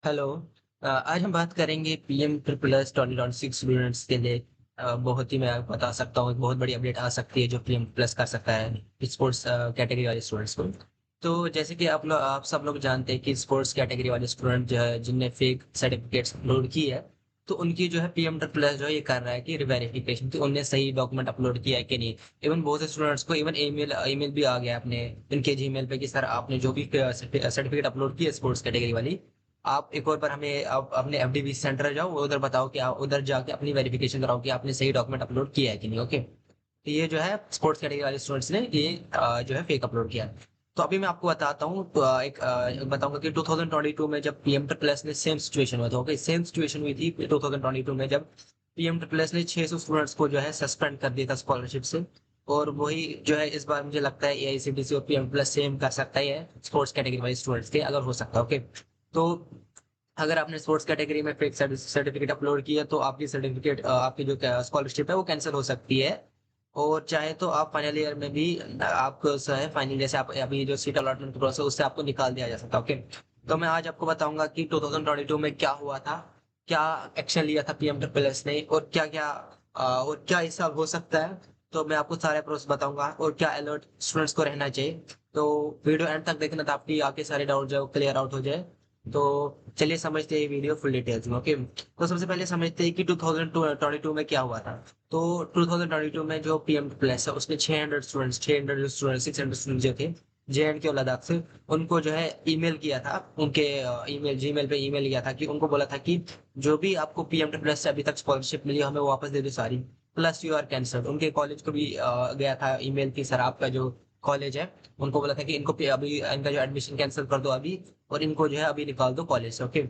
Hello. आज हम बात करेंगे पीएम ट्रिपल प्लस 2026 स्टूडेंट्स के लिए। बहुत ही मैं आपको बता सकता हूँ, एक बहुत बड़ी अपडेट आ सकती है जो पीएम प्लस कर सकता है स्पोर्ट्स कैटेगरी वाले स्टूडेंट्स को। तो जैसे कि आप सब लोग जानते हैं कि स्पोर्ट्स कैटेगरी वाले स्टूडेंट जो है जिनने फेक सर्टिफिकेट्स अपलोड की है, तो उनकी जो है पीएम ट्रिपल प्लस जो है ये कर रहा है कि वेरिफिकेशन कि उनने सही डॉक्यूमेंट अपलोड किया है कि नहीं। इवन बहुत से स्टूडेंट्स को इवन ईमेल ईमेल भी आ गया अपने इनके जीमेल पे कि सर आपने जो भी सर्टिफिकेट अपलोड की है स्पोर्ट्स कैटेगरी वाली, आप एक और बार हमें आप अपने एफडीबी सेंटर जाओ, उधर बताओ कि आप उधर जाके अपनी वेरिफिकेशन कराओ कि आपने सही डॉक्यूमेंट अपलोड किया है कि नहीं। ओके, तो ये जो है स्पोर्ट्स कैटेगरी वाले स्टूडेंट्स ने ये जो है फेक अपलोड किया। तो अभी मैं आपको बताता हूँ, तो बताऊंगा कि 2022 में जब पीएम प्लस में सेम सिचुएशन हुआ था। ओके, सेम सिचुएशन हुई थी 2022 में जब पीएम प्लस ने 600 स्टूडेंट्स को जो है सस्पेंड कर दिया था स्कॉलरशिप से। और वही जो है इस बार मुझे लगता है एआईसीटीसी और पीएम प्लस सेम कर सकता है स्पोर्ट्स कैटेगरी वाले स्टूडेंट्स के, अगर हो सकता है। ओके, तो अगर आपने स्पोर्ट्स कैटेगरी में फेक सर्टिफिकेट अपलोड किया तो आपकी सर्टिफिकेट आपकी जो स्कॉलरशिप है वो कैंसिल हो सकती है। और चाहे तो आप फाइनल ईयर में भी आपको जो है फाइनल, जैसे आप अभी जो सीट अलॉटमेंट प्रोसेस उससे आपको निकाल दिया जा सकता है। ओके, तो मैं आज आपको बताऊंगा कि 2022 में क्या हुआ था, क्या एक्शन लिया था पीएम ट्रिपल एस ने, और क्या क्या और क्या इस साल हो सकता है। तो मैं आपको सारे प्रोसेस बताऊंगा और क्या अलर्ट स्टूडेंट्स को रहना चाहिए। तो वीडियो एंड तक देखना तो आपकी आके सारे डाउट जो क्लियर आउट हो जाए। तो चलिए समझते हैं ये वीडियो फुल डिटेल्स में। ओके, तो सबसे पहले समझते हैं कि 2022 में क्या हुआ था। तो 2022 में जो पीएम प्लस है उसमें 600 स्टूडेंट 600 स्टूडेंट जो थे जेएंड के और लद्दाख से, उनको जो है ईमेल किया था, उनके ईमेल जीमेल पे ईमेल किया था कि उनको बोला था कि जो भी आपको पीएम प्लस से अभी तक स्कॉलरशिप मिली है, हमें वापस दे दो सारी, प्लस यू आर कैंसल्ड। उनके कॉलेज को भी गया था ईमेल की, सर आपका जो कॉलेज है, उनको बोला था कि इनको अभी इनका जो एडमिशन कैंसिल कर दो अभी, और इनको जो है अभी निकाल दो कॉलेज से। ओके,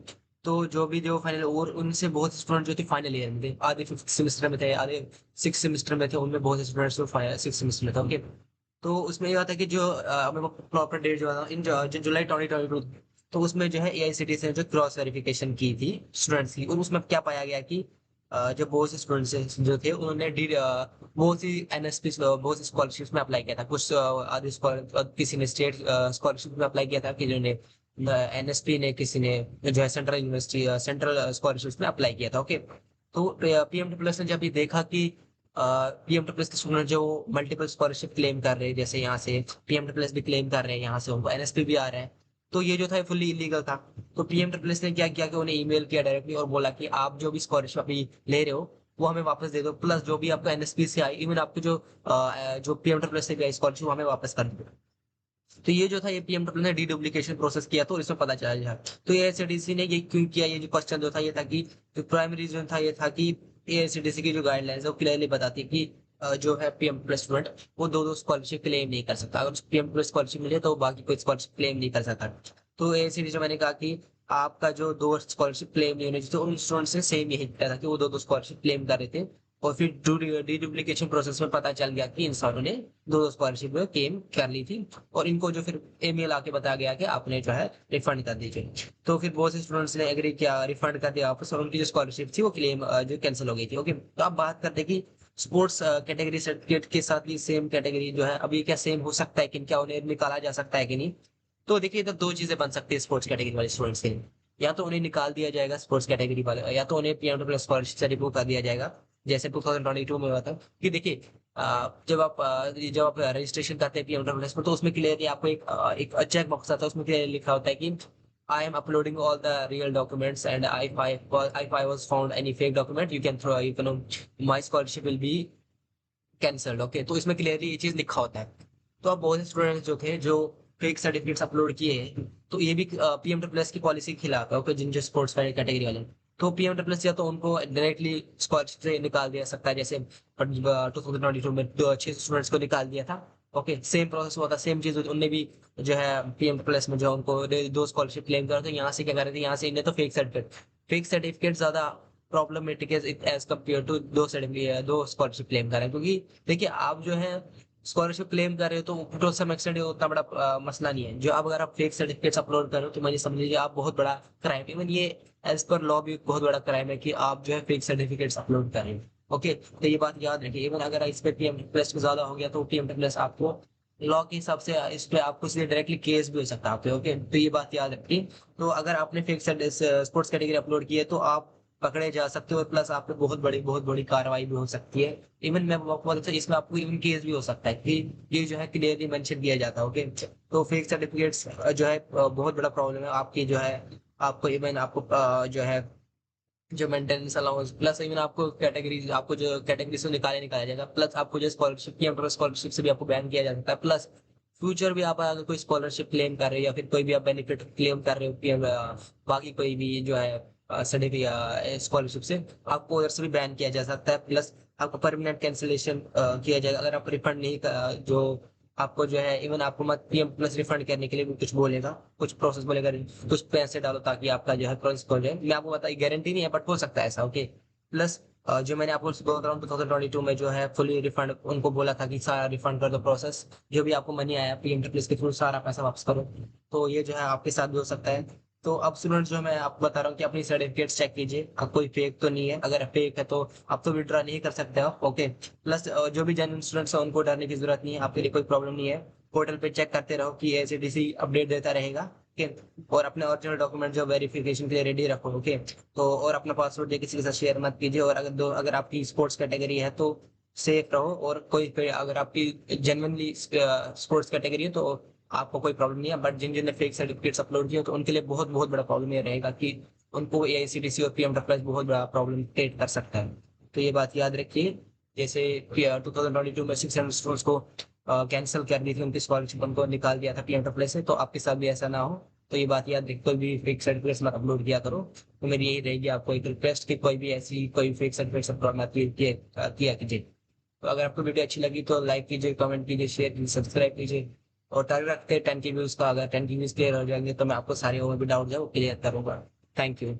तो जो भी जो फाइनल, और उनसे बहुत स्टूडेंट जो थे फाइनल ईयर में थे, आधे फिफ्थ सेमेस्टर में थे, आधे सिक्स सेमेस्टर में थे, उनमें बहुत से स्टूडेंट्स सिक्स सेमेस्टर में थे। ओके, तो उसमें ये आता है कि जो हमें प्रॉपर डेट जो था इन जो जुलाई 2022, तो उसमें जो है एआईसीटी से जो क्रॉस वेरिफिकेशन की थी स्टूडेंट्स की, और उसमें क्या पाया गया कि जो बहुत से स्टूडेंट्स जो थे उन्होंने बहुत सी एनएसपी बहुत सी स्कॉलरशिप में अप्लाई किया था। कुछ आधे किसी ने स्टेट स्कॉलरशिप में अप्लाई किया था, कि जिन्होंने एनएसपी ने, किसी ने जो है सेंट्रल यूनिवर्सिटी सेंट्रल स्कॉलरशिप में अप्लाई किया था। ओके, तो पीएम प्लस ने जब ये देखा कि पीएम प्लस के स्टूडेंट जो मल्टीपल स्कॉलरशिप क्लेम कर रहे हैं, जैसे यहाँ से पीएम प्लस भी क्लेम कर रहे हैं, यहाँ से उनको एनएसपी भी आ रहा है, तो ये जो था फुल्ली इलीगल था। तो पीएम प्लस ने क्या किया कि उन्हें ईमेल किया डायरेक्टली और बोला कि आप जो भी स्कॉलरशिप अभी ले रहे हो वो हमें वापस दे दो, प्लस जो भी आपको एनएसपी से आई, इवन आपको जो पीएम प्लस से भी आई स्कॉलरशिप हमें वापस कर दो। तो ये जो था ये पीएम ने डी डुप्लीकेशन प्रोसेस किया, तो इसमें पता चला था। तो एआईसीटीसी ने ये क्यों किया, ये जो क्वेश्चन जो था ये था कि जो प्राइमरी रीजन था ये था कि एआईसीटीसी की जो गाइडलाइंस है वो क्लियरली बताती है कि जो है पीएम प्लस स्टूडेंट वो दो दो स्कॉलरशिप क्लेम नहीं कर सकता। अगर पीएम प्लस स्कॉलरशिप मिले तो बाकी कोई स्कॉलरशिप क्लेम नहीं कर सकता। तो एआईसीटीसी मैंने कहा कि आपका जो दो स्कॉलरशिप क्लेम नहीं होने चाहिए, तो उन स्टूडेंट्स ने सेम यही किया था कि वो दो दो स्कॉलरशिप क्लेम कर रहे थे। और फिर डीडुप्लीकेशन प्रोसेस में पता चल गया कि इंसानों ने दो दो स्कॉलरशिप क्लेम कर ली थी, और इनको जो फिर ईमेल आके बताया गया कि आपने जो है रिफंड कर दीजिए। तो फिर बहुत से स्टूडेंट्स ने एग्री किया, रिफंड कर दिया वापस, और उनकी जो स्कॉलरशिप थी वो क्लेम जो कैंसिल हो गई थी। ओके, तो अब बात करते हैं कि स्पोर्ट्स कैटेगरी सर्टिफिकेट के साथ भी सेम कैटेगरी जो है अभी क्या सेम हो सकता है कि क्या उन्हें निकाला जा सकता है कि नहीं। तो देखिए इधर दो चीजें बन सकती है स्पोर्ट्स कैटेगरी वाले स्टूडेंट्स के लिए। या तो उन्हें निकाल दिया जाएगा स्पोर्ट्स कैटेगरी वाले, या तो उन्हें पीएम प्लस स्कॉलरशिप से रिमूव कर दिया जाएगा, जैसे 2022 में हुआ था। कि देखिए जब आप रजिस्ट्रेशन करते हैं पीएम प्लस में, तो उसमें क्लियरली आपको एक चेक बॉक्स आता है, उसमें क्लियरली लिखा होता है कि I am uploading all the real documents, and if I was found any fake document you can my scholarship will be cancelled. Okay, तो इसमें क्लियरली ये चीज लिखा होता है। तो अब बहुत से स्टूडेंट्स जो थे जो फेक सर्टिफिकेट्स अपलोड किए हैं, तो ये भी पीएम प्लस की पॉलिसी के खिलाफ है। ओके, जिन जो स्पोर्ट्स कैटेगरी वाले, तो पीएम प्लस या तो उनको डायरेक्टली स्कॉलरशिप से निकाल दिया सकता है, जैसे 2022 में 6 स्टूडेंट्स को निकाल दिया था। ओके, सेम प्रोसेस हुआ था, सेम चीज उनने भी जो है पीएम प्लस में जो उनको दो स्कॉलरशिप क्लेम कर रहे थे, यहाँ से क्या कर रहे थे, यहाँ से इन्हें तो फेक सर्टिफिकेट ज्यादा प्रॉब्लमेटिक है एज कम्पेयर टू दो स्कॉलरशिप क्लेम कर रहे हैं। क्योंकि देखिए आप जो है स्कॉलरशिप क्लेम कर रहे हो तो टू सम एक्सटेंट उतना बड़ा मसला नहीं है। जो अब अगर आप फेक सर्टिफिकेट्स अपलोड कर रहे हो तो मुझे समझ लीजिए आप बहुत बड़ा क्राइम, इवन ये एज पर लॉ भी बहुत बड़ा क्राइम है कि आप जो है फेक सर्टिफिकेट्स अपलोड कर रहे हो। ओके, तो ये बात याद रखिए, इवन अगर इस पे पीएम प्लस ज्यादा हो गया तो पीएम प्लस आपको लॉ के हिसाब से इस पे आपको सीधे डायरेक्टली केस भी हो सकता है आप पे। ओके, तो ये बात याद रखिए। तो अगर आपने फेक स्पोर्ट्स कैटेगरी अपलोड की है तो आप पकड़े जा सकते हो, और प्लस आप पे बहुत बड़ी कार्रवाई भी हो सकती है। इवन मैं आपको बता दूं, इसमें आपको इवन केस भी हो सकता है कि ये जो है क्लियरली मेंशन किया जाता है। ओके, तो फेक सर्टिफिकेट्स जो है बहुत बड़ा प्रॉब्लम है आपकी जो है। आपको इवन आपको जो है जो मेंटेनेंस अलाउंस, प्लस इवन आपको कैटेगरी, आपको जो कैटेगरी से निकाला जाएगा, प्लस आपको जो स्कॉलरशिप की स्कॉलरशिप से भी आपको बैन किया जा सकता है। प्लस फ्यूचर भी आप अगर कोई स्कॉलरशिप क्लेम कर रहे हो या फिर कोई भी आप बेनिफिट क्लेम कर रहे हो पीएम, बाकी कोई भी जो है सर्टिफिकेट स्कॉलरशिप से, आपको उधर से भी बैन किया जा सकता है। प्लस आपको परमानेंट कैंसिलेशन किया जाएगा अगर आप रिफंड नहीं जो आपको जो है, इवन आपको मत पीएम प्लस रिफंड करने के लिए भी कुछ बोलेगा, कुछ प्रोसेस बोलेगा, कुछ पैसे डालो ताकि आपका जो है प्रोसेस हो जाए। मैं आपको बताई गारंटी नहीं है बट हो सकता है ऐसा। ओके, प्लस जो मैंने आपको 2022 में जो है फुली रिफंड उनको बोला था कि सारा रिफंड कर दो प्रोसेस, जो भी आपको मनी आया पीएम प्लस के थ्रू सारा पैसा वापस करो। तो ये जो है आपके साथ भी हो सकता है। तो अब स्टूडेंट जो मैं आपको बता रहा हूँ कि अपनी सर्टिफिकेट्स चेक कीजिए, अब कोई फेक तो नहीं है। अगर फेक है तो आप तो विड्रॉ नहीं कर सकते हो। ओके, प्लस जो भी जेन्युइन स्टूडेंट्स हैं उनको डरने की जरूरत नहीं है, आपके लिए कोई प्रॉब्लम नहीं है। पोर्टल पे चेक करते रहो कि एसीडीसी अपडेट देता रहेगा। ओके, और अपने ओरिजिनल डॉक्यूमेंट जो वेरिफिकेशन के लिए रेडी रखो। ओके, तो और अपना पासवर्ड किसी के साथ शेयर मत कीजिए। और अगर आपकी स्पोर्ट्स कैटेगरी है तो सेफ रहो। और अगर आपकी जेन्युइनली स्पोर्ट्स कैटेगरी है तो आपको कोई प्रॉब्लम नहीं है। बट जिन जिन ने फेक सर्टिफिकेट्स अपलोड किए तो उनके लिए बहुत बड़ा प्रॉब्लम ये रहेगा कि उनको एआईसीटीसी और पीएम बहुत बड़ा प्रॉब्लम क्रिएट कर सकता है। तो ये बात याद रखिए। जैसे 2022 में 600 स्टूडेंट्स को कैंसिल कर दी थी उनकी स्कॉलरशिप, उनको निकाल दिया था पीएम से, तो आपके साथ भी ऐसा ना हो। तो ये बात याद रखिए, कोई भी फेक सर्टिफिकेट्स मत अपलोड किया करो। तो मेरी यही रहेगी आपको एक रिक्वेस्ट कि कोई भी ऐसी कोई फेक सर्टिफिकेट्स अपलोड मत किया कीजिए। तो अगर आपको वीडियो अच्छी लगी तो लाइक कीजिए, कमेंट कीजिए, शेयर कीजिए, सब्सक्राइब कीजिए। और टारगेट रखते हैं 10 की व्यूज का। अगर 10 की व्यूज क्लियर हो जाएंगे तो मैं आपको सारे और भी डाउट जो है वो क्लियर करूंगा। Thank you.